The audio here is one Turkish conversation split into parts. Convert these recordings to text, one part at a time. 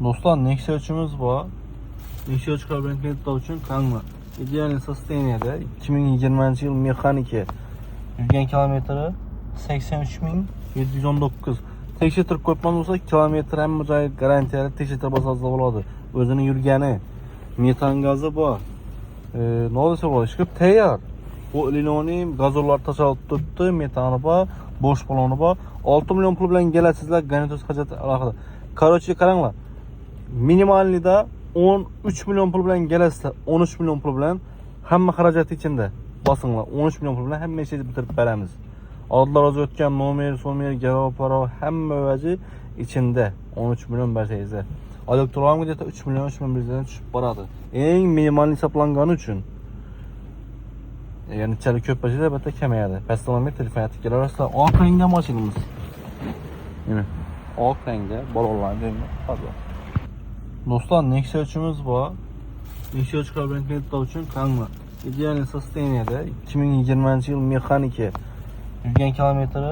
Do'stlar, Nexia 3'imiz bor. Nexia 3 karbonatli uchun qanmi? Ideal sosteniyada 2020-yil mexaniki. Yurgan kilometri 83.719. Tekshirtirib ko'rgan bo'lsa, kilometr hamma joyi garantiyali tekshirtirib olsa bo'ladi. O'zini yurgani, metan gazi bor. Nima desa bo'ladi? Ishqib tayyor. Bu linonim gazollar tasavvur tutdi, metani bor, bo'sh baloni bor. 6 million pul bilan kelasizlar, garantiyasi hajati alohida. Короче, qaranglar. Minimalnida 13 million pul bilan kelasizlar, 13 million pul bilan hamma xarajat ichida. Bosinglar, 13 million pul bilan hamma ishni bitirib beramiz. Oldlar o'zi o'tgan nomer, somer, garov, parov hamma vaji ichida 13 million bersangizlar. Elektron где-то 3 million 3 million bizdan tushib boradi. Eng minimal hisoblangani uchun. Yani içeri köp başıyla albatta kamayadi. Pastonomet telefon yetib kelarasizlar. Oq rangda mashinamiz. Yine oq rangda bolalarni deymi? Hadi. Do'stlar, Nexia 3'imiz bor. Nexia 3 karbonatli uchun qanmi? Ideal sosteniyada 2020-yil mexaniki. Yurgan kilometri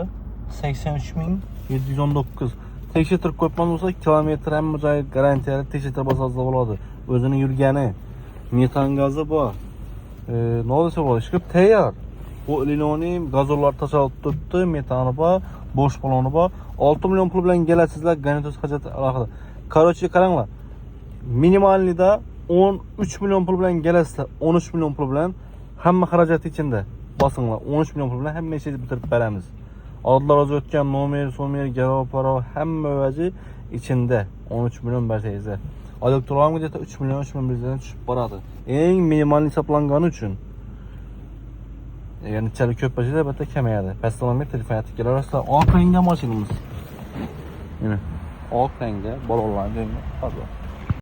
83.719. Tekshirtirib ko'rgan bo'lsa, kilometr hamma joyi garantiyali tekshirtirib olsa bo'ladi. O'zini yurgani, metan gazi bor. Nima desa bo'ladi? Ishqib tayyor. Bu linonim gazollar tasavvur tutdi, metani bor, bo'sh baloni bor. 6 million pul bilan kelasizlar, garantiyasi hajati alohida. Короче, qaranglar. Minimalnida 13 million pul bilan kelasizlar, 13 million pul bilan hamma xarajat ichida. Bosinglar, 13 million pul bilan hamma ishni bitirib beramiz. Oldlar o'zi o'tgan nomer, somer, garov, parov hamma vaji ichida 13 million bersangizlar. Elektron где-то 3 million 3 million bizdan tushib boradi. Eng minimal hisoblangani uchun. Yani içeri köp başıyla albatta kamayadi. Pastonomet telefon yetib kelarasizlar. Oq rangda mashinamiz. Yine oq rangda bolalarni deymi? Hadi.